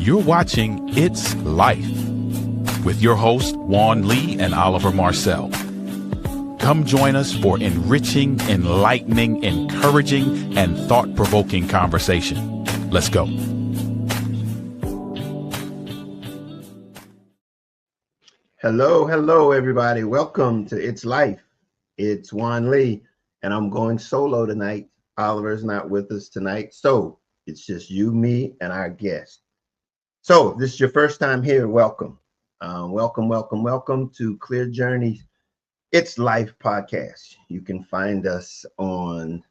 You're watching It's Life with your hosts, Juan Lee and Oliver Marcel. Come join us for enriching, enlightening, encouraging, and thought-provoking conversation. Let's go. Hello, everybody. Welcome to It's Life. It's Juan Lee, and I'm going solo tonight. Oliver's not with us tonight, so it's just you, me, and our guest. So if this is your first time here, welcome. Welcome to ClearJourney's It's Life podcast. You can find us on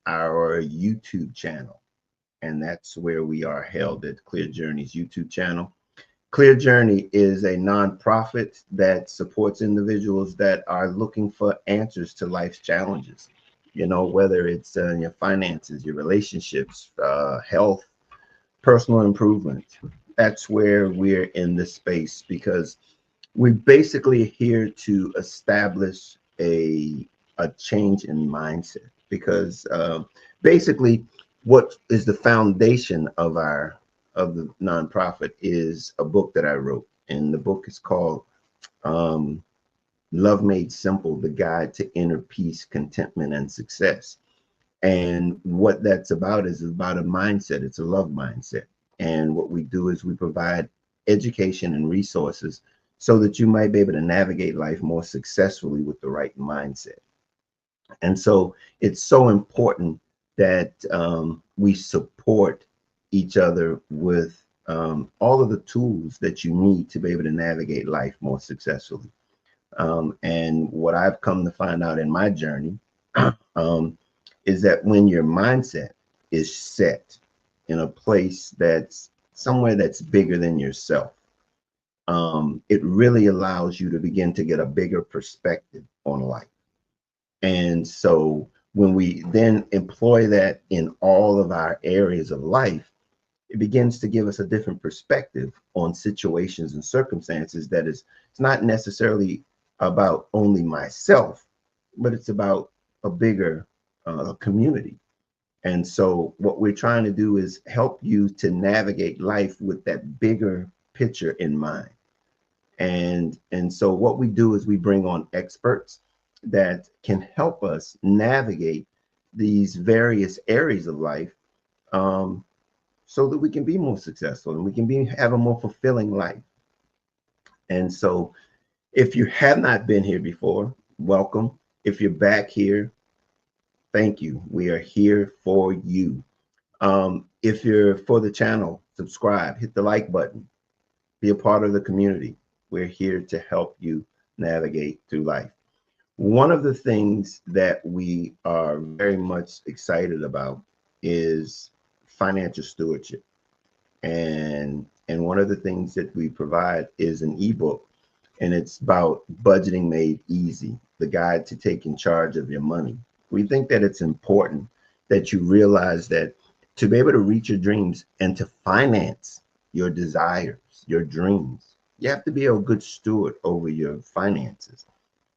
our YouTube channel, and that's where we are held at ClearJourney's YouTube channel. ClearJourney is a nonprofit that supports individuals that are looking for answers to life's challenges. You know, whether it's your finances, your relationships, health, personal improvement. That's where we're in this space, because we basically here to establish a change in mindset. Because basically, what is the foundation of the nonprofit is a book that I wrote, and the book is called Love Made Simple: The Guide to Inner Peace, Contentment, and Success. And what that's about is about a mindset. It's a love mindset. And what we do is we provide education and resources so that you might be able to navigate life more successfully with the right mindset. And so it's so important that we support each other with all of the tools that you need to be able to navigate life more successfully. And what I've come to find out in my journey is that when your mindset is set in a place that's somewhere that's bigger than yourself, it really allows you to begin to get a bigger perspective on life. And so when we then employ that in all of our areas of life, it begins to give us a different perspective on situations and circumstances that it's not necessarily about only myself, but it's about a bigger community. And so what we're trying to do is help you to navigate life with that bigger picture in mind. And so what we do is we bring on experts that can help us navigate these various areas of life, so that we can be more successful and we can have a more fulfilling life. And so if you have not been here before, welcome. If you're back here, thank you. We are here for you. If you're for the channel, subscribe, hit the like button, be a part of the community. We're here to help you navigate through life. One of the things that we are very much excited about is financial stewardship. And one of the things that we provide is an ebook, and it's about budgeting made easy, the guide to taking charge of your money. We think that it's important that you realize that to be able to reach your dreams and to finance your desires, your dreams, you have to be a good steward over your finances.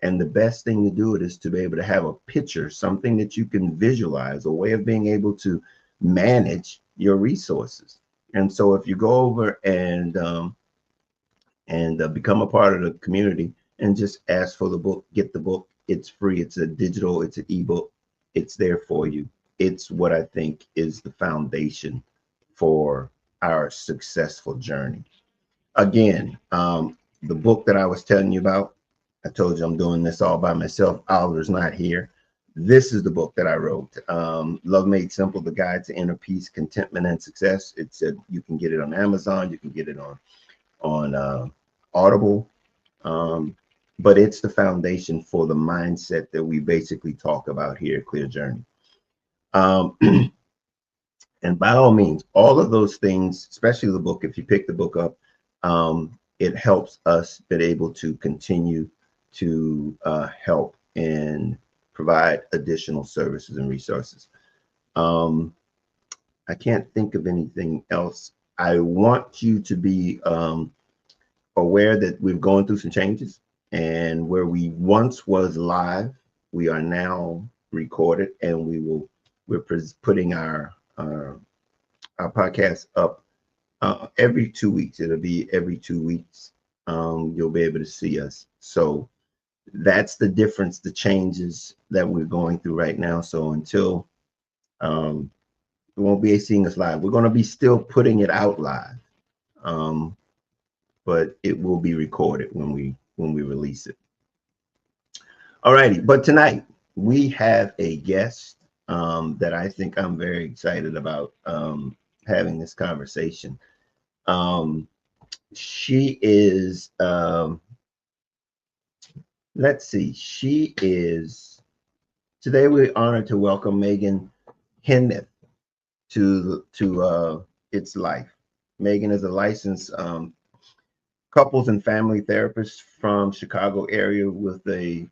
And the best thing to do it is to be able to have a picture, something that you can visualize, a way of being able to manage your resources. And so if you go over and become a part of the community and just ask for the book, get the book. It's free. It's a digital, it's an ebook. It's there for you. It's what I think is the foundation for our successful journey. Again, the book that I was telling you about, I told you I'm doing this all by myself. Oliver's not here. This is the book that I wrote, Love Made Simple: The Guide to Inner Peace, Contentment, and Success. It's you can get it on Amazon. You can get it on Audible. But it's the foundation for the mindset that we basically talk about here at ClearJourney. And by all means, all of those things, especially the book, if you pick the book up, it helps us be able to continue to help and provide additional services and resources. I can't think of anything else. I want you to be aware that we've gone through some changes, and where we once was live, we are now recorded, and we're putting our podcast up every 2 weeks. It'll be every 2 weeks. You'll be able to see us. So that's the difference, the changes that we're going through right now. So until you won't be seeing us live. We're going to be still putting it out live, but it will be recorded when we release it. All righty, but tonight we have a guest that I think I'm very excited about having this conversation. She is, let's see, today we're honored to welcome Megan Henneth to It's Life. Megan is a licensed couples and family therapist from Chicago area with a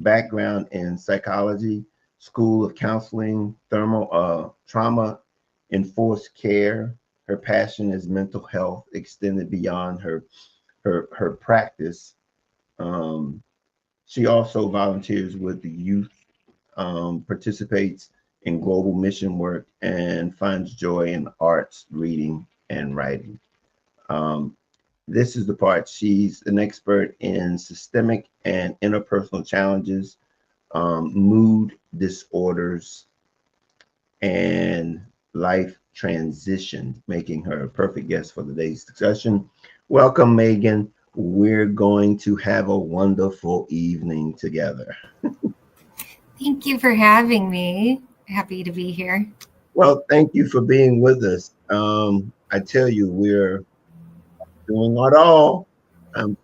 background in psychology, School of Counseling, trauma enforced care. Her passion is mental health extended beyond her practice. She also volunteers with the youth, participates in global mission work, and finds joy in arts, reading, and writing. This is the part. She's an expert in systemic and interpersonal challenges, mood disorders, and life transition, making her a perfect guest for today's discussion. Welcome, Megan. We're going to have a wonderful evening together. Thank you for having me. Happy to be here. Well, thank you for being with us. I tell you, we're doing it all.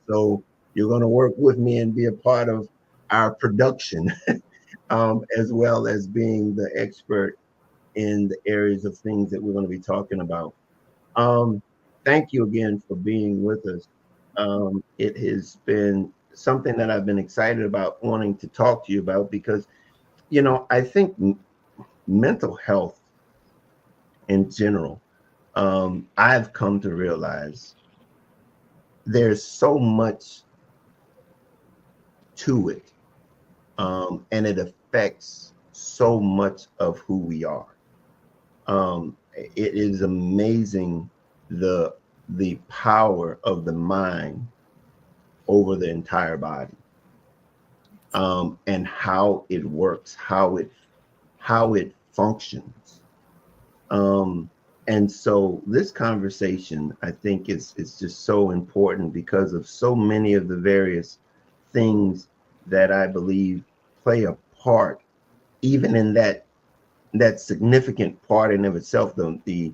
So you're going to work with me and be a part of our production, as well as being the expert in the areas of things that we're going to be talking about. Thank you again for being with us. It has been something that I've been excited about wanting to talk to you about because, I think mental health in general, I've come to realize there's so much to it, and it affects so much of who we are. It is amazing the power of the mind over the entire body, and how it works, how it functions. And so this conversation, I think, is just so important because of so many of the various things that I believe play a part, even in that significant part in of itself, the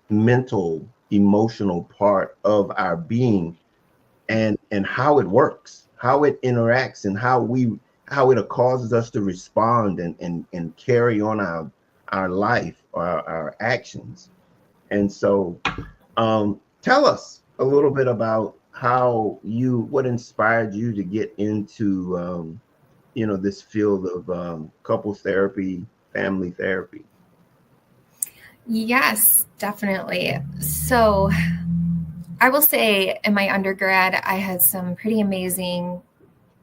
mental, emotional part of our being, and how it works, how it interacts, and how it causes us to respond and carry on our life, our actions. And so tell us a little bit about what inspired you to get into this field of couples therapy, family therapy. Yes, definitely. So I will say in my undergrad, I had some pretty amazing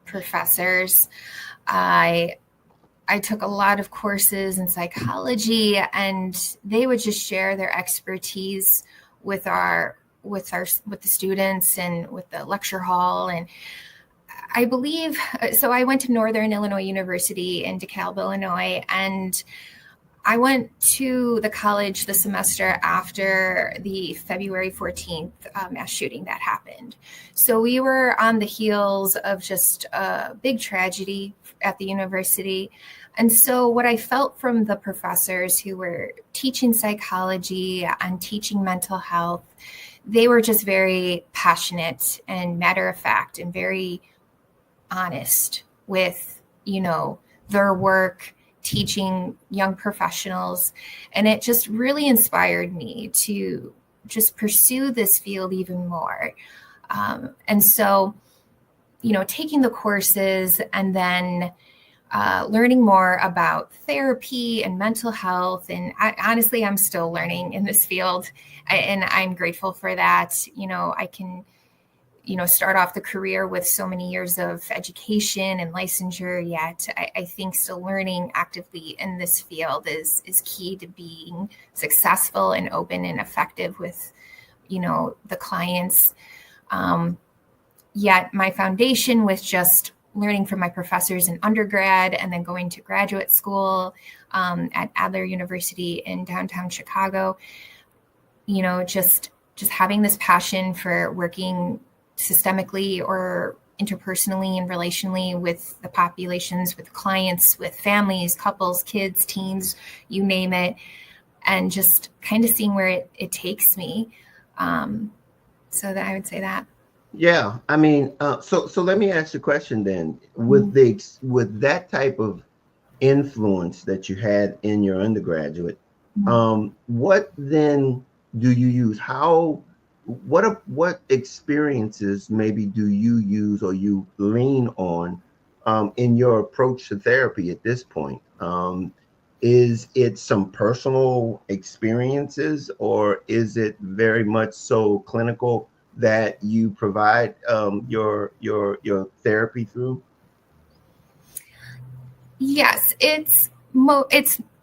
professors. I took a lot of courses in psychology, and they would just share their expertise with the students and with the lecture hall. And I believe, so I went to Northern Illinois University in DeKalb, Illinois, and I went to the college the semester after the February 14th mass shooting that happened. So we were on the heels of just a big tragedy at the university. And so what I felt from the professors who were teaching psychology and teaching mental health, they were just very passionate and matter of fact and very honest with, their work teaching young professionals. And it just really inspired me to just pursue this field even more. And so, taking the courses and then learning more about therapy and mental health. And honestly, I'm still learning in this field, and I'm grateful for that. start off the career with so many years of education and licensure, yet I think still learning actively in this field is key to being successful and open and effective with, the clients. Yet my foundation with just learning from my professors in undergrad and then going to graduate school at Adler University in downtown Chicago, just having this passion for working systemically or interpersonally and relationally with the populations, with clients, with families, couples, kids, teens, you name it, and just kind of seeing where it takes me. So that I would say that. Yeah, I mean, so let me ask you a question then. With that type of influence that you had in your undergraduate, what then do you use? What experiences maybe do you use or you lean on in your approach to therapy at this point? Is it some personal experiences, or is it very much so clinical that you provide your therapy through? Yes, it's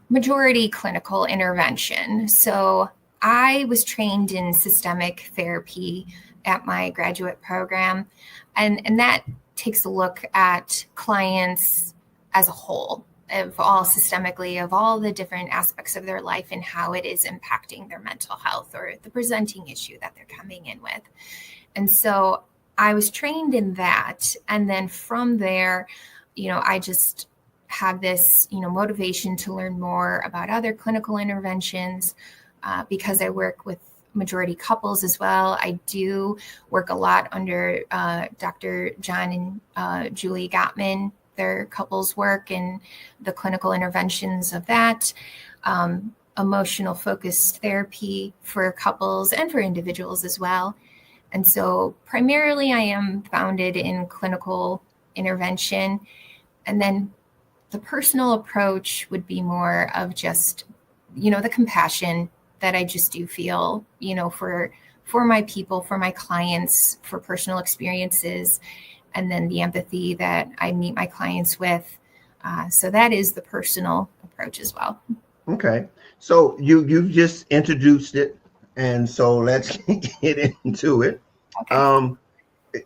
majority clinical intervention. So I was trained in systemic therapy at my graduate program, and that takes a look at clients as a whole, of all systemically, of all the different aspects of their life and how it is impacting their mental health or the presenting issue that they're coming in with. And so I was trained in that. And then from there, I just have this, motivation to learn more about other clinical interventions because I work with majority couples as well. I do work a lot under Dr. John and Julie Gottman, their couples work and the clinical interventions of that, emotional focused therapy for couples and for individuals as well. And so primarily I am founded in clinical intervention. And then the personal approach would be more of just, the compassion that I just do feel, for my people, for my clients, for personal experiences, and then the empathy that I meet my clients with. So that is the personal approach as well. Okay. So you've just introduced it. And so let's get into it. Okay.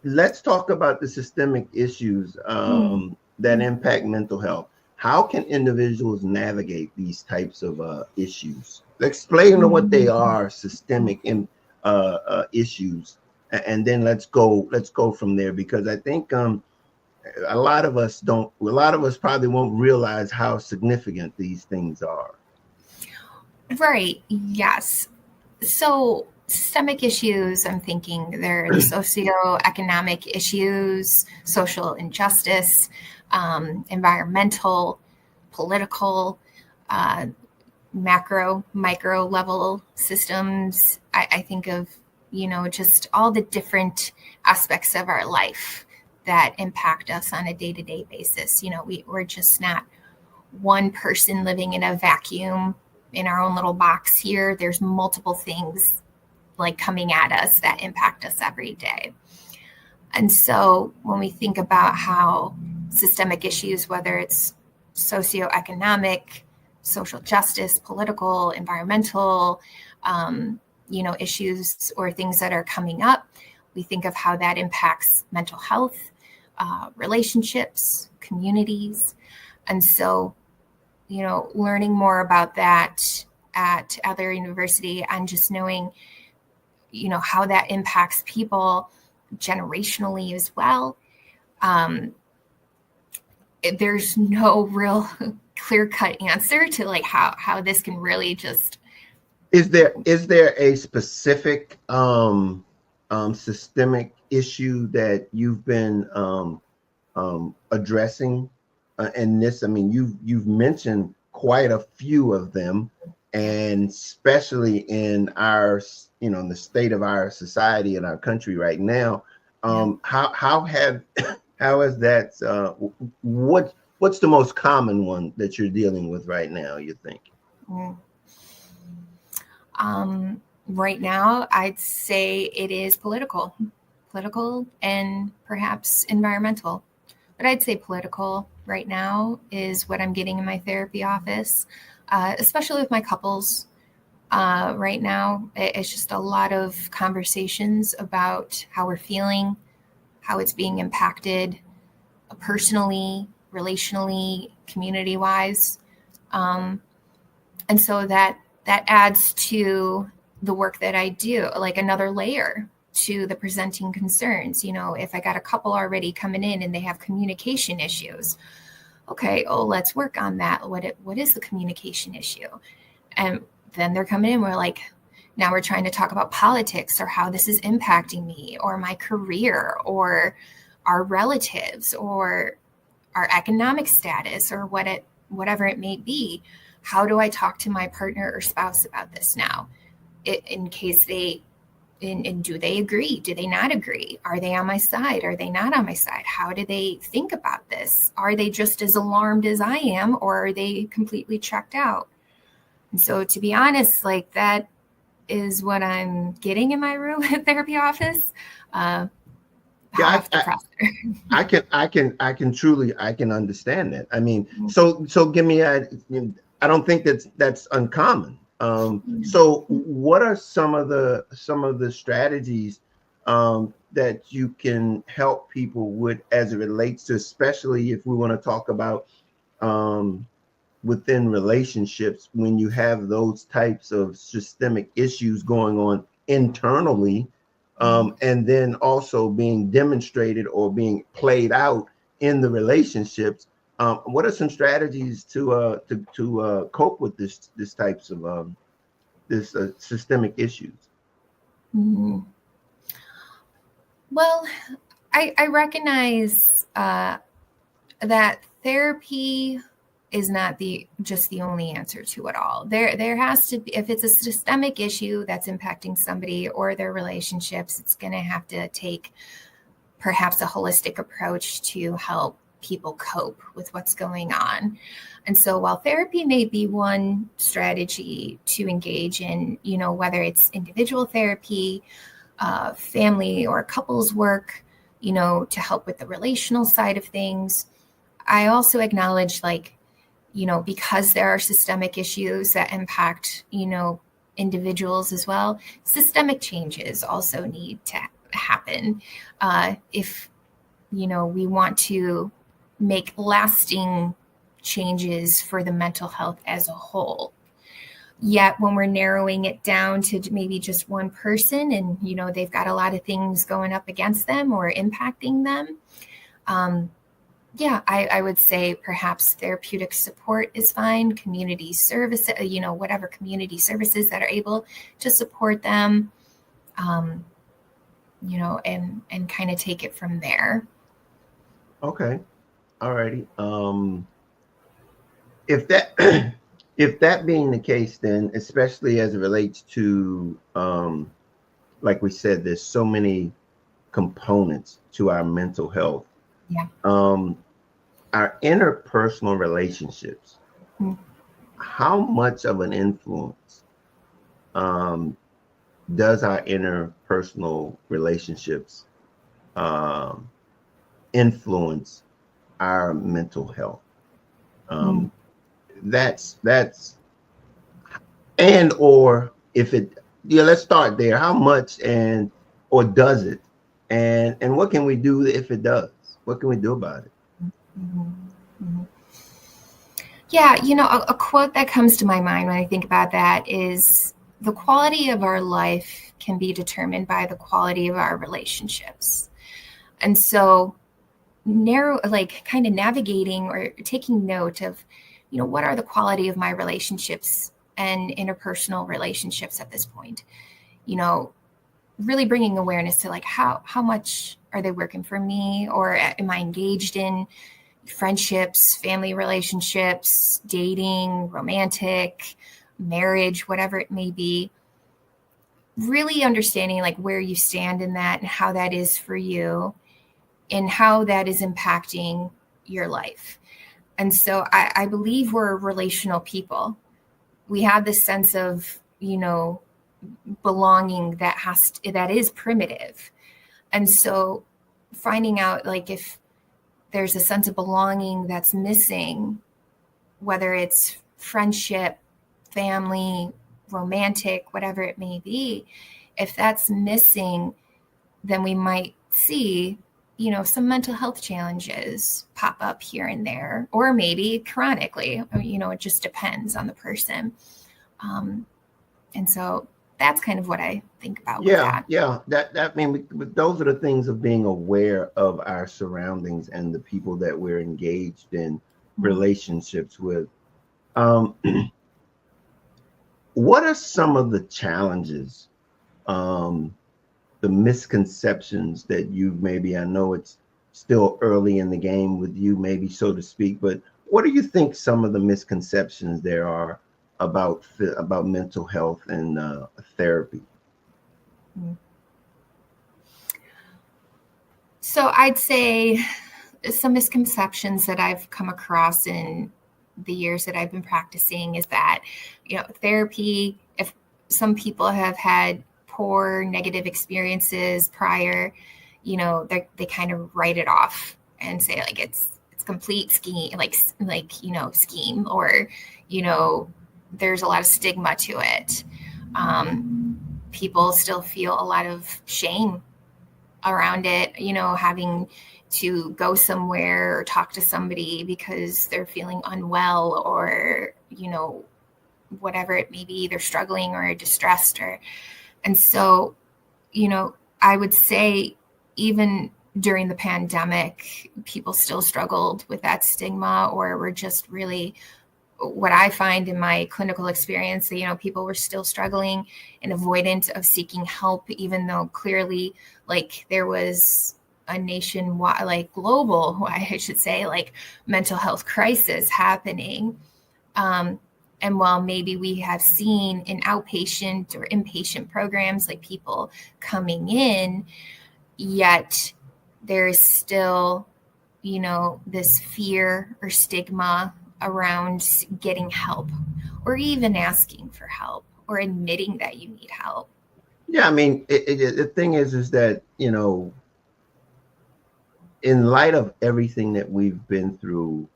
Let's talk about the systemic issues that impact mental health. How can individuals navigate these types of issues? Explain what they are, systemic issues, and then let's go from there, because I think a lot of us probably won't realize how significant these things are. Right. Yes. So systemic issues, I'm thinking they're the socioeconomic issues, social injustice, environmental, political, macro, micro level systems. I think of, just all the different aspects of our life that impact us on a day-to-day basis. We're just not one person living in a vacuum in our own little box here. There's multiple things like coming at us that impact us every day. And so when we think about how systemic issues, whether it's socioeconomic, social justice, political, environmental, issues or things that are coming up, we think of how that impacts mental health, relationships, communities. And so, learning more about that at Adler University and just knowing, how that impacts people generationally as well. There's no real clear-cut answer to like how this can really just. Is there a specific systemic issue that you've been addressing in this? I mean, you've mentioned quite a few of them, and especially in our, in the state of our society and our country right now. How is that? What's the most common one that you're dealing with right now, you think? Right now, I'd say it is political political and perhaps environmental. But I'd say political right now is what I'm getting in my therapy office, especially with my couples. Right now, it's just a lot of conversations about how we're feeling, how it's being impacted personally, relationally, community-wise. And so that adds to the work that I do, like another layer to the presenting concerns. If I got a couple already coming in and they have communication issues, okay, let's work on that. What is the communication issue? And then they're coming in, we're like, now we're trying to talk about politics or how this is impacting me or my career or our relatives or our economic status or whatever it may be. How do I talk to my partner or spouse about this now? In case do they agree? Do they not agree? Are they on my side? Are they not on my side? How do they think about this? Are they just as alarmed as I am, or are they completely checked out? And so, to be honest, like, that is what I'm getting in my room at therapy office. I can truly understand that. I mean, so give me I don't think that's uncommon. So what are some of the strategies that you can help people with as it relates to, especially if we want to talk about within relationships, when you have those types of systemic issues going on internally, and then also being demonstrated or being played out in the relationships? What are some strategies to cope with this types of systemic issues? Mm-hmm. Well, I recognize that therapy is not just the only answer to it all. There has to be, if it's a systemic issue that's impacting somebody or their relationships, it's going to have to take perhaps a holistic approach to help people cope with what's going on. And so while therapy may be one strategy to engage in, whether it's individual therapy, family or couples work, to help with the relational side of things, I also acknowledge, because there are systemic issues that impact, individuals as well, systemic changes also need to happen. If, we want to make lasting changes for the mental health as a whole. Yet when we're narrowing it down to maybe just one person and, they've got a lot of things going up against them or impacting them, I would say perhaps therapeutic support is fine. Community service, whatever community services that are able to support them, and kind of take it from there. Okay. All righty. If that being the case, then especially as it relates to, like we said, there's so many components to our mental health. Yeah. Our interpersonal relationships, how much of an influence does our interpersonal relationships influence our mental health? That's and or if it, let's start there. How much or does it, and what can we do if it does? What can we do about it? Yeah, a quote that comes to my mind when I think about that is, the quality of our life can be determined by the quality of our relationships. And so kind of navigating or taking note of, what are the quality of my relationships and interpersonal relationships at this point? Really bringing awareness to how much are they working for me, or am I engaged in friendships, family relationships, dating, romantic, marriage, whatever it may be. Really understanding where you stand in that and how that is for you and how that is impacting your life. And so I believe we're relational people. We have this sense of, belonging that is primitive. And so finding out like if there's a sense of belonging that's missing, whether it's friendship, family, romantic, whatever it may be, if that's missing, then we might see, some mental health challenges pop up here and there, or maybe chronically, it just depends on the person. And so that's kind of what I think about with that. Yeah. Those are the things of being aware of our surroundings and the people that we're engaged in relationships with. What are some of the challenges, the misconceptions that I know it's still early in the game with you, maybe, so to speak, but what do you think some of the misconceptions there are about mental health and therapy? So I'd say some misconceptions that I've come across in the years that I've been practicing is that, therapy, if some people have had poor negative experiences prior, they kind of write it off and say like it's complete scheme, scheme, or, there's a lot of stigma to it. People still feel a lot of shame around it, having to go somewhere or talk to somebody because they're feeling unwell, or, whatever it may be, they're struggling or distressed, and so, I would say even during the pandemic, people still struggled with that stigma, or were just really, what I find in my clinical experience, people were still struggling and avoidant of seeking help, even though clearly like there was a nationwide, like global, I should say, like mental health crisis happening. And while maybe we have seen in outpatient or inpatient programs, like people coming in, yet there is still, this fear or stigma around getting help, or even asking for help, or admitting that you need help. Yeah, the thing is that, in light of everything that we've been through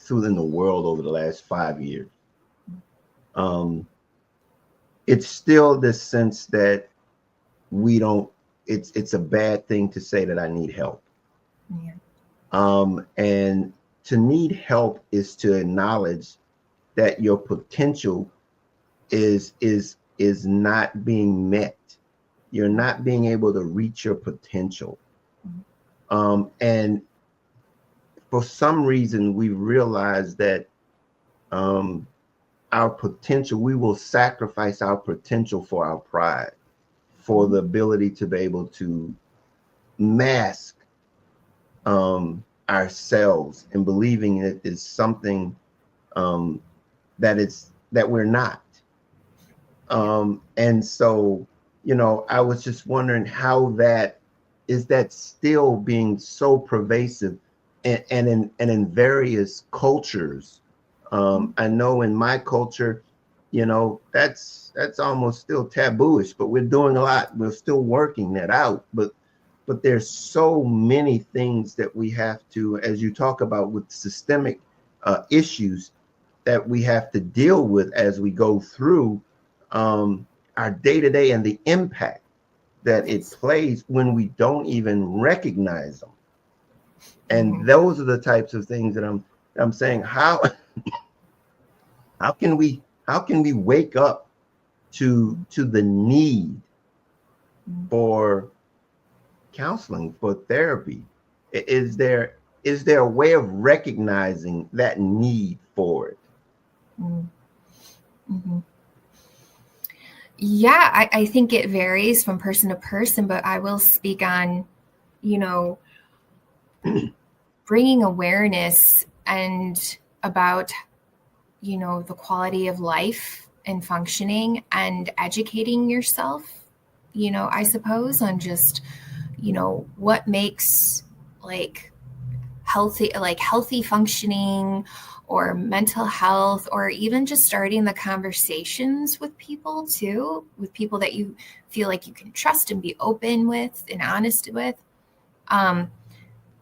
in the world over the last 5 years, it's still this sense that it's a bad thing to say that I need help. Yeah. And to need help is to acknowledge that your potential is not being met. You're not being able to reach your potential. And for some reason, we realize that our potential, we will sacrifice our potential for our pride, for the ability to be able to mask ourselves and believing that it's something that we're not. And so, I was just wondering how that still being so pervasive and in various cultures. I know in my culture, that's almost still tabooish, but we're doing a lot. We're still working that out. But there's so many things that we have to, as you talk about, with systemic issues that we have to deal with as we go through our day-to-day, and the impact that it plays when we don't even recognize them. And those are the types of things that I'm saying, how can we wake up to the need for counseling, for therapy? Is there a way of recognizing that need for it? Mm-hmm. Yeah, I think it varies from person to person, but I will speak on, bringing awareness and about, the quality of life and functioning, and educating yourself, I suppose, on just, what makes healthy functioning, or mental health, or even just starting the conversations with people too, with people that you feel like you can trust and be open with and honest with.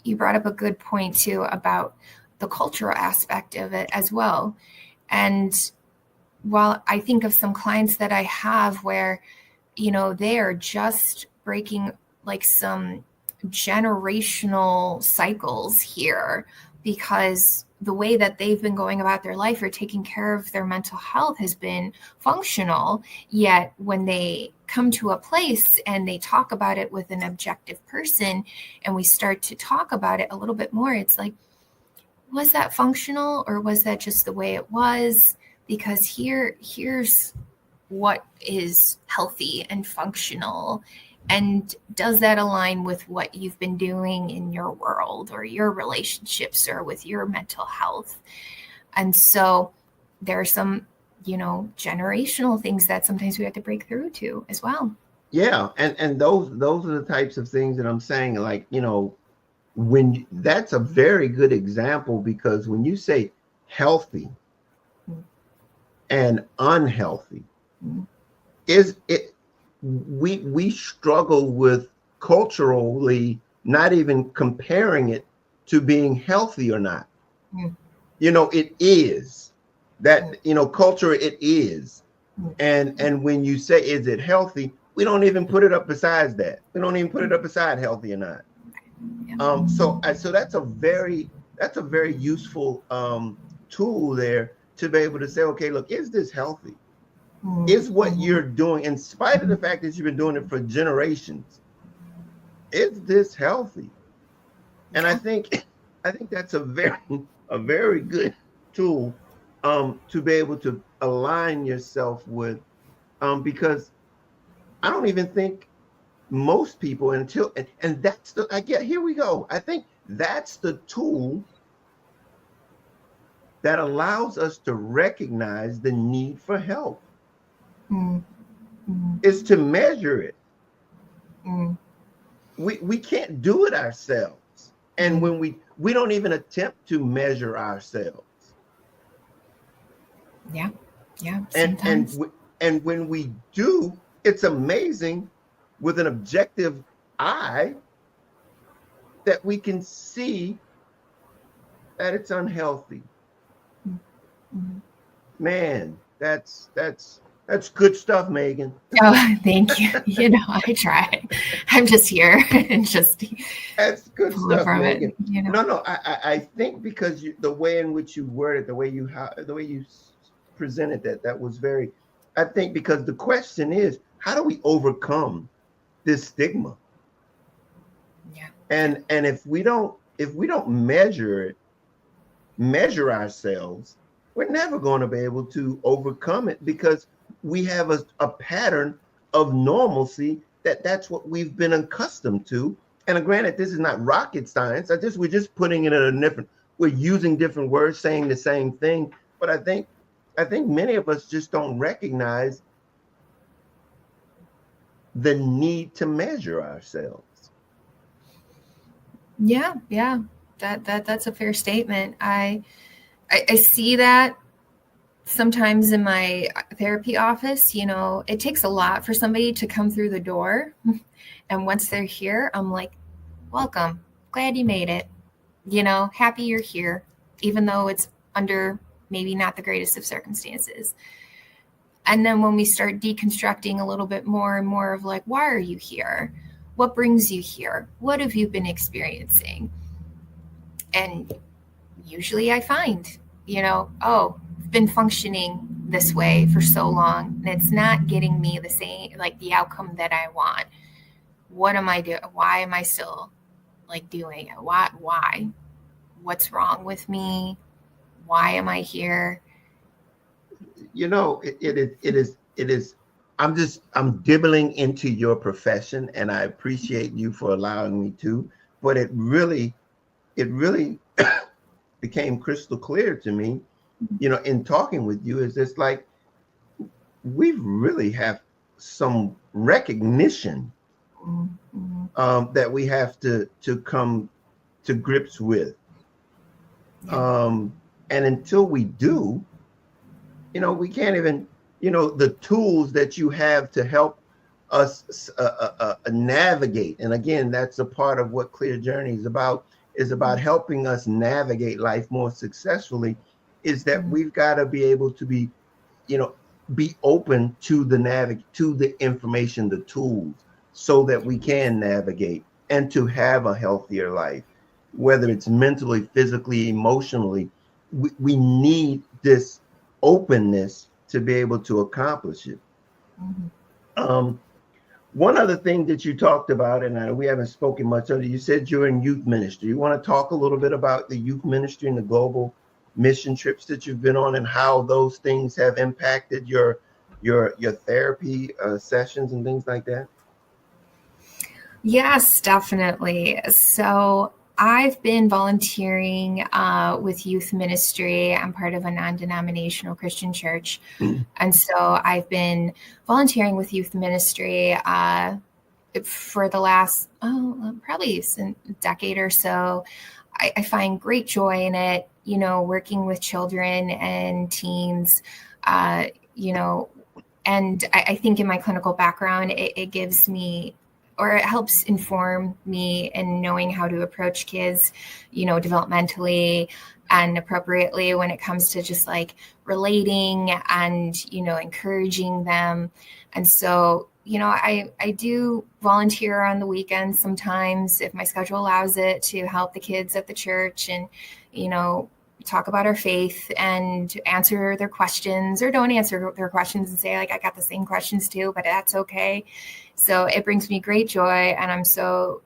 You brought up a good point too about the cultural aspect of it as well. And while I think of some clients that I have where, they are just breaking like some generational cycles here, because the way that they've been going about their life or taking care of their mental health has been functional. Yet when they come to a place and they talk about it with an objective person and we start to talk about it a little bit more, it's like, was that functional or was that just the way it was? Because here's what is healthy and functional. And does that align with what you've been doing in your world or your relationships or with your mental health? And so there are some, generational things that sometimes we have to break through to as well. Yeah. And those are the types of things that I'm saying, like, when that's a very good example, because when you say healthy and unhealthy, we struggle with culturally not even comparing it to being healthy or not. It is that, culture, it is. And when you say, is it healthy? We don't even put it up besides that. We don't even put it up beside healthy or not. So that's a very useful tool there to be able to say, okay, look, is this healthy? Is what you're doing, in spite of the fact that you've been doing it for generations, is this healthy? And I think that's a very good tool to be able to align yourself with, because I don't even think most people and that's here we go. I think that's the tool that allows us to recognize the need for help. Is to measure it. We can't do it ourselves. And when we don't even attempt to measure ourselves. Yeah. And when we do, it's amazing with an objective eye that we can see that it's unhealthy. Man, that's good stuff, Megan. Oh, thank you. I try. I'm just here and just. That's good stuff, Megan. No, I think because the way in which you worded, the way you presented that was very. I think because the question is, how do we overcome this stigma? Yeah. And if we don't measure ourselves, we're never going to be able to overcome it, because we have a pattern of normalcy that's what we've been accustomed to. And granted, this is not rocket science. We're just putting it in we're using different words, saying the same thing. But I think many of us just don't recognize the need to measure ourselves. Yeah. That's a fair statement. I see that sometimes in my therapy office. It takes a lot for somebody to come through the door. And once they're here, I'm like, welcome, glad you made it. Happy you're here, even though it's under maybe not the greatest of circumstances. And then when we start deconstructing a little bit more and more of like, why are you here? What brings you here? What have you been experiencing? And usually I find, I've been functioning this way for so long and it's not getting me the same, like the outcome that I want. What am I doing? Why am I still doing it? Why? What's wrong with me? Why am I here? It is. I'm dibbling into your profession, and I appreciate you for allowing me to, but it really became crystal clear to me, in talking with you, is it's like, we really have some recognition that we have to come to grips with. And until we do, we can't even, the tools that you have to help us navigate. And again, that's a part of what ClearJourney is about helping us navigate life more successfully, is that we've got to be able to be, be open to the information, the tools, so that we can navigate and to have a healthier life, whether it's mentally, physically, emotionally. We need this openness to be able to accomplish it. One other thing that you talked about, and we haven't spoken much of it, you said you're in youth ministry. You want to talk a little bit about the youth ministry and the global mission trips that you've been on, and how those things have impacted your therapy sessions and things like that? Yes, definitely. So I've been volunteering with youth ministry. I'm part of a non-denominational Christian church. And so I've been volunteering with youth ministry for the last, probably a decade or so. I find great joy in it, working with children and teens, and I think in my clinical background, it gives me, or it helps inform me in knowing how to approach kids, developmentally and appropriately when it comes to just like relating and, encouraging them. And so, I do volunteer on the weekends sometimes if my schedule allows it, to help the kids at the church and, talk about our faith and answer their questions, or don't answer their questions and say, like, I got the same questions too, but that's okay. So it brings me great joy. And I'm so,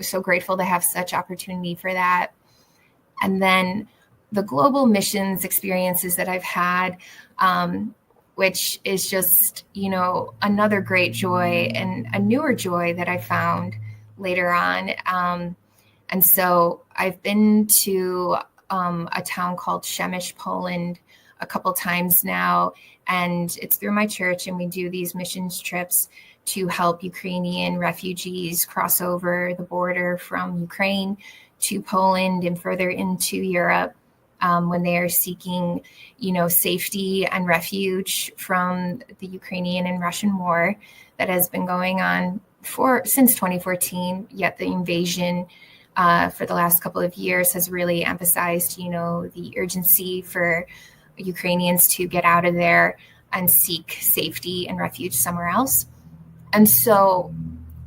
so grateful to have such opportunity for that. And then the global missions experiences that I've had, which is just, another great joy and a newer joy that I found later on. And so I've been to a town called Sept, Poland, a couple times now, and it's through my church, and we do these missions trips to help Ukrainian refugees cross over the border from Ukraine to Poland and further into Europe when they are seeking, safety and refuge from the Ukrainian and Russian war that has been going on since 2014. Yet the invasion for the last couple of years has really emphasized, the urgency for Ukrainians to get out of there and seek safety and refuge somewhere else. And so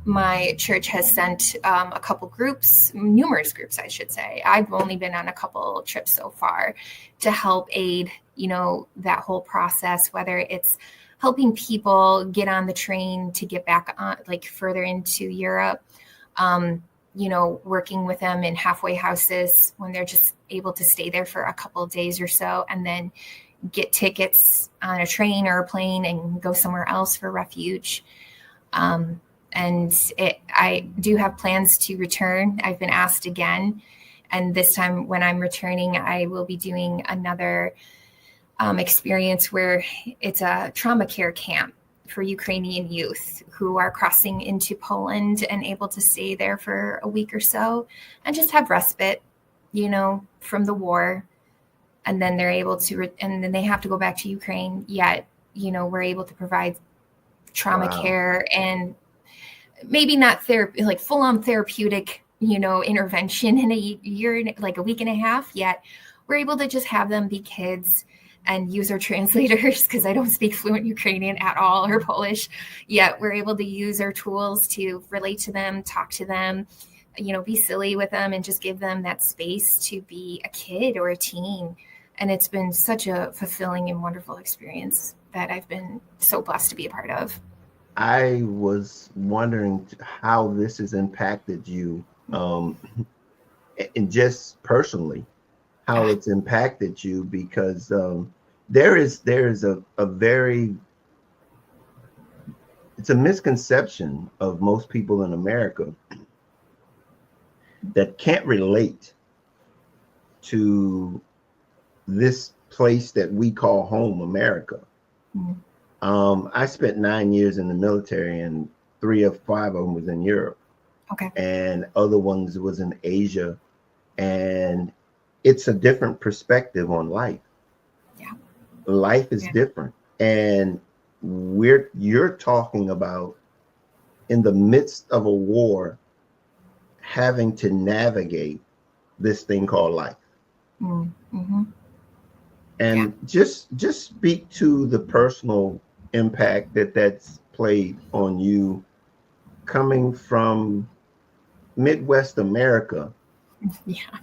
my church has sent a couple groups, numerous groups, I should say. I've only been on a couple trips so far to help aid, that whole process, whether it's helping people get on the train to get back on, like further into Europe, working with them in halfway houses when they're just able to stay there for a couple of days or so, and then get tickets on a train or a plane and go somewhere else for refuge. I do have plans to return. I've been asked again. And this time when I'm returning, I will be doing another experience where it's a trauma care camp for Ukrainian youth who are crossing into Poland and able to stay there for a week or so and just have respite, from the war. And then they're able to, and then they have to go back to Ukraine. Yet, we're able to provide trauma care and maybe not like full-on therapeutic, intervention in a year, like a week and a half. Yet we're able to just have them be kids and use our translators, because I don't speak fluent Ukrainian at all, or Polish. Yet we're able to use our tools to relate to them, talk to them, be silly with them, and just give them that space to be a kid or a teen. And it's been such a fulfilling and wonderful experience that I've been so blessed to be a part of. I was wondering how this has impacted you, and just personally, how it's impacted you, because there is it's a misconception of most people in America that can't relate to this place that we call home, America. I spent 9 years in the military, and 3 of 5 of them was in Europe. Okay. And other ones was in Asia. And it's a different perspective on life. Yeah. Life is Yeah. different. And you're talking about in the midst of a war, having to navigate this thing called life. Mm-hmm. And just speak to the personal impact that that's played on you coming from Midwest America Yeah.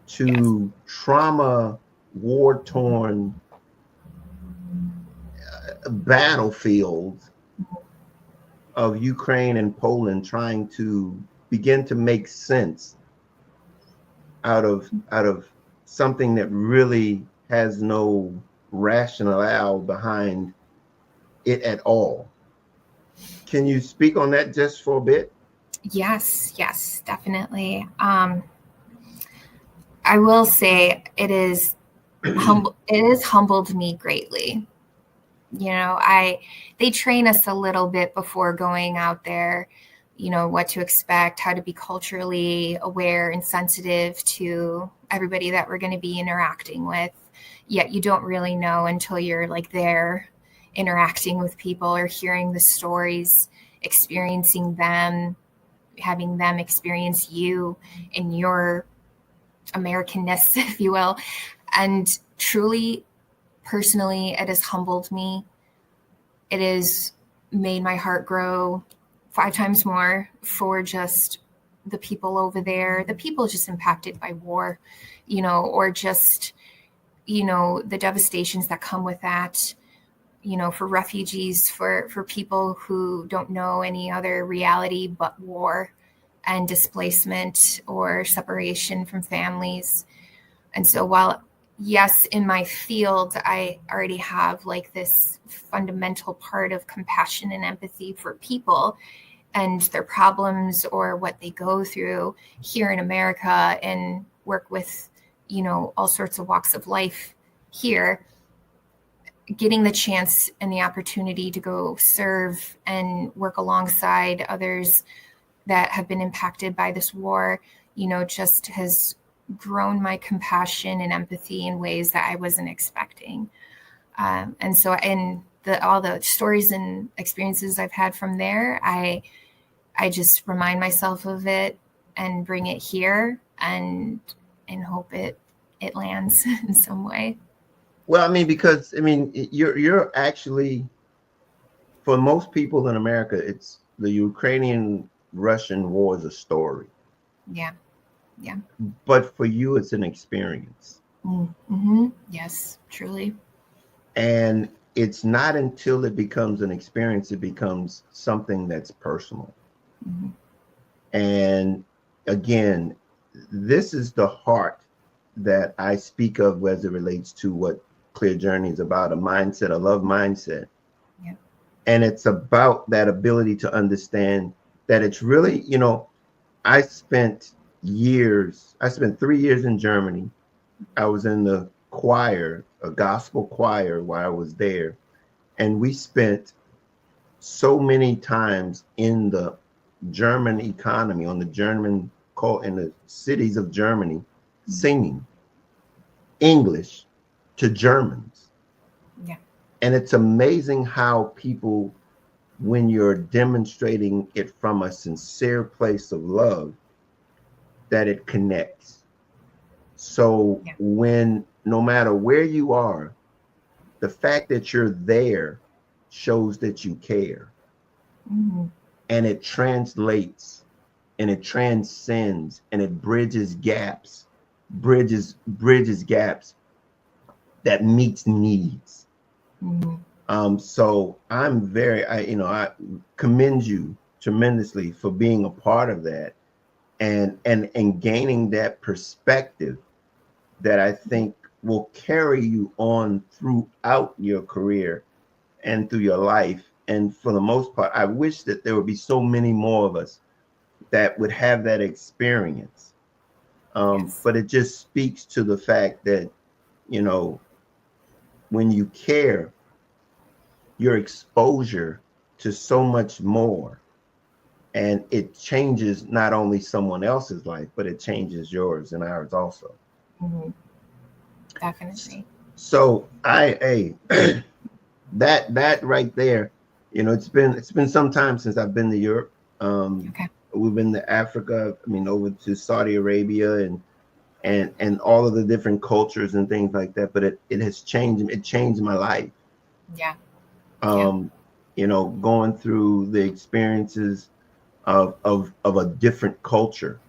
to trauma, war-torn battlefields of Ukraine and Poland, trying to begin to make sense out of something that really has no rationale behind it at all. Can you speak on that just for a bit? Yes, definitely. I will say it has humbled me greatly. You know, they train us a little bit before going out there, you know, what to expect, how to be culturally aware and sensitive to everybody that we're going to be interacting with. Yet you don't really know until you're like there interacting with people or hearing the stories, experiencing them, having them experience you in your Americanness, if you will. And truly, personally, it has humbled me. It has made my heart grow 5 times more for just the people over there, the people just impacted by war, you know, or just, you know, the devastations that come with that, you know, for refugees, for people who don't know any other reality but war and displacement or separation from families. And so while, yes, in my field, I already have like this fundamental part of compassion and empathy for people and their problems or what they go through here in America, and work with, you know, all sorts of walks of life here, getting the chance and the opportunity to go serve and work alongside others that have been impacted by this war, you know, just has grown my compassion and empathy in ways that I wasn't expecting. And so in all the stories and experiences I've had from there, I just remind myself of it and bring it here and hope it lands in some way. Well, I mean, because I mean, you're actually, for most people in America, it's the Ukrainian-Russian war is a story. Yeah. But for you, it's an experience. Mm-hmm. Yes, truly. And it's not until it becomes an experience, it becomes something that's personal. Mm-hmm. And again, this is the heart that I speak of as it relates to what ClearJourney is about, a mindset, a love mindset. Yeah. And it's about that ability to understand that it's really, you know, I spent 3 years in Germany. I was in the choir, a gospel choir, while I was there. And we spent so many times in the German economy, on the German, in the cities of Germany, singing English to Germans. Yeah. And it's amazing how people, when you're demonstrating it from a sincere place of love, that it connects. So when, no matter where you are, the fact that you're there shows that you care. Mm-hmm. And it translates and it transcends and it bridges gaps that meets needs. Mm-hmm. So I commend you tremendously for being a part of that and gaining that perspective that I think will carry you on throughout your career and through your life. And for the most part, I wish that there would be so many more of us that would have that experience. But it just speaks to the fact that, you know, when you care, your exposure to so much more, and it changes not only someone else's life, but it changes yours and ours also. Mm-hmm. Definitely. So that right there, it's been some time since I've been to Europe. Okay. We've been to Africa. I mean, over to Saudi Arabia and all of the different cultures and things like that. But it has changed. It changed my life. Yeah. Yeah. Going through the experiences of a different culture,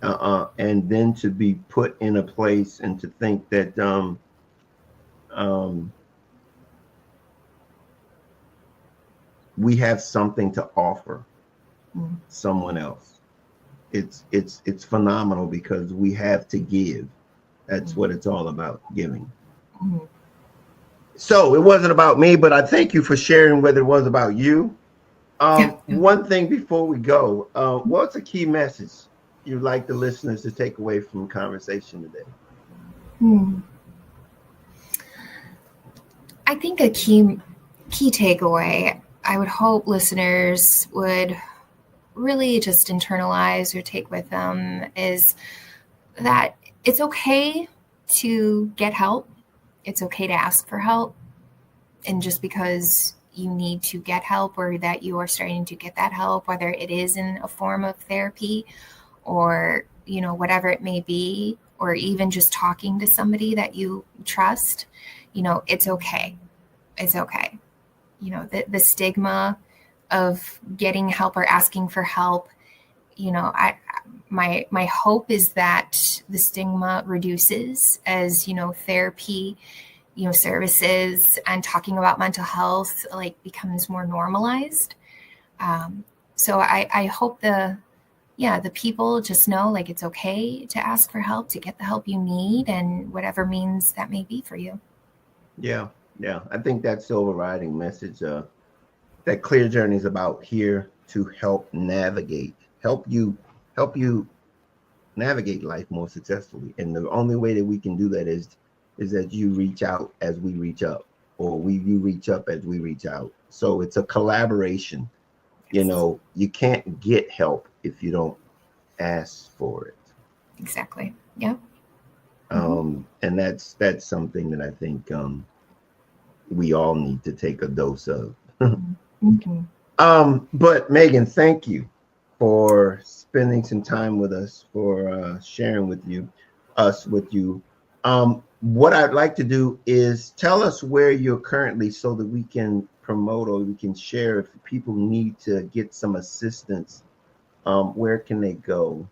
and then to be put in a place and to think that um, we have something to offer Mm. someone else. It's phenomenal because we have to give. That's what it's all about, giving. Mm. So it wasn't about me, but I thank you for sharing whether it was about you. One thing before we go, what's a key message you'd like the listeners to take away from the conversation today? Hmm. I think a key takeaway, I would hope listeners would really just internalize or take with them, is that it's okay to get help. It's okay to ask for help. And just because you need to get help or that you are starting to get that help, whether it is in a form of therapy or, whatever it may be, or even just talking to somebody that you trust, it's okay. It's okay. The stigma of getting help or asking for help, my hope is that the stigma reduces as, therapy, services and talking about mental health becomes more normalized. So I hope the people just know it's okay to ask for help, to get the help you need, and whatever means that may be for you. Yeah. I think that's the overriding message that ClearJourney is about, here to help you navigate life more successfully. And the only way that we can do that is that you reach out as we reach up, or you reach up as we reach out. So it's a collaboration. You can't get help if you don't ask for it. Exactly. Yeah. And that's something that I think we all need to take a dose of. Mm-hmm. But Megan, thank you for spending some time with us, for sharing with us. What I'd like to do is tell us where you're currently, so that we can promote, or we can share, if people need to get some assistance, where can they go?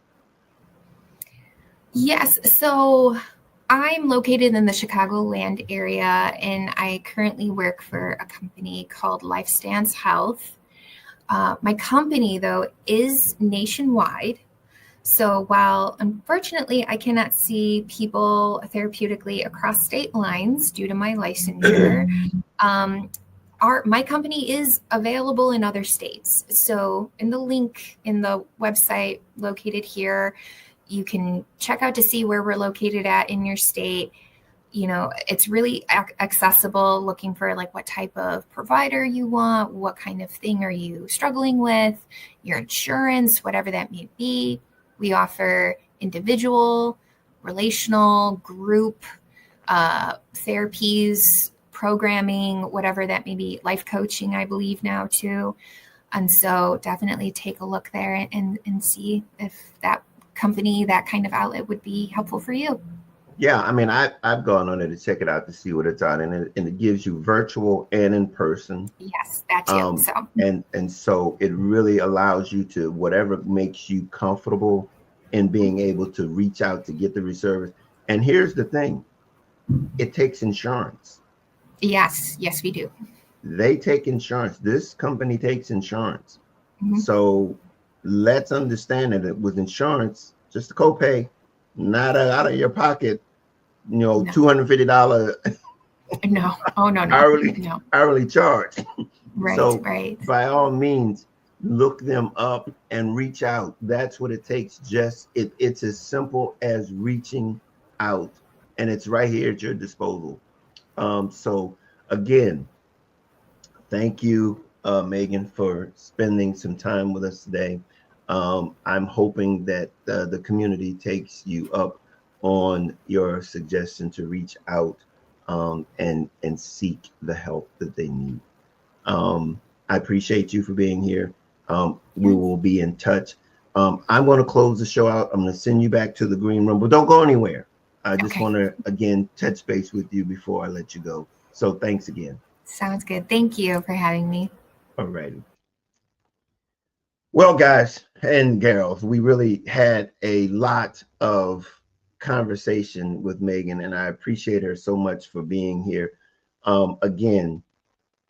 Yes. So I'm located in the Chicagoland area, and I currently work for a company called LifeStance Health. My company, though, is nationwide. So while unfortunately I cannot see people therapeutically across state lines due to my licensure, my company is available in other states. So in the link in the website located here, you can check out to see where we're located at in your state. It's really accessible, looking for what type of provider you want, what kind of thing are you struggling with, your insurance, whatever that may be. We offer individual, relational, group therapies, programming, whatever that may be, life coaching, I believe now too. And so definitely take a look there and see if that company, that kind of outlet would be helpful for you. Yeah, I mean, I've gone on there to check it out, to see what it's on, and it gives you virtual and in person. Yes, that too. So it really allows you to, whatever makes you comfortable in being able to reach out to get the service. And here's the thing, it takes insurance. Yes, we do. They take insurance. This company takes insurance. Mm-hmm. So let's understand that with insurance, just a copay, not out of your pocket, No. $250 no. Oh, no. hourly charge. Right, so right. By all means, look them up and reach out. That's what it takes. It's as simple as reaching out, and it's right here at your disposal. So again, thank you, Megan, for spending some time with us today. I'm hoping that the community takes you up on your suggestion to reach out and seek the help that they need. I appreciate you for being here. We will be in touch. I'm going to close the show out. I'm going to send you back to the green room, but don't go anywhere. I just want to, again, touch base with you before I let you go. So thanks again. Sounds good. Thank you for having me. All righty. Well, guys and girls, we really had a lot of conversation with Megan, and I appreciate her so much for being here. Again,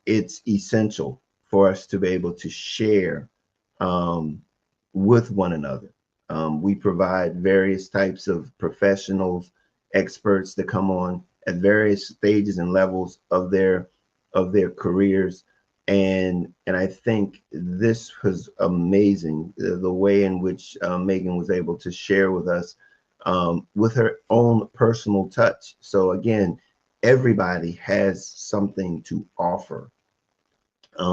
it's essential for us to be able to share with one another. We provide various types of professionals, experts that come on at various stages and levels of their careers. And I think this was amazing, the way in which Megan was able to share with us with her own personal touch. So again, everybody has something to offer.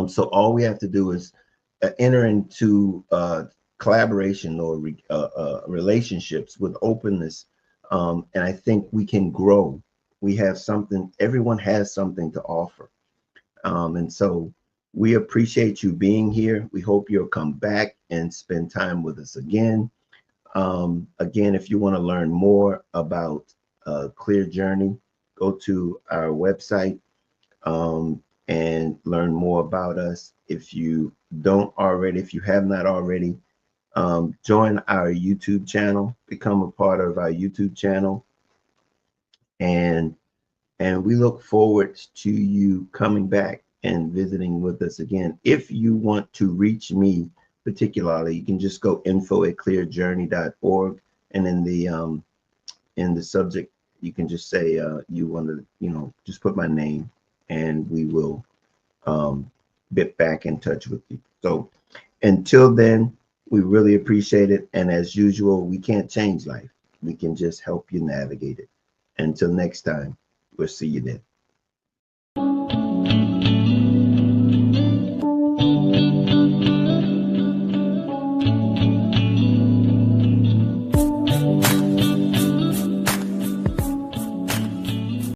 So all we have to do is enter into collaboration or relationships with openness. And I think we can grow. We have something, everyone has something to offer. And so we appreciate you being here. We hope you'll come back and spend time with us again. Again, if you want to learn more about ClearJourney, go to our website and learn more about us. If you have not already, join our YouTube channel, become a part of our YouTube channel. And we look forward to you coming back and visiting with us again. If you want to reach me particularly, you can just go info@clearjourney.org, and in the subject, you can just say you want to, just put my name, and we will get back in touch with you. So until then, we really appreciate it. And as usual, we can't change life. We can just help you navigate it. Until next time, we'll see you then.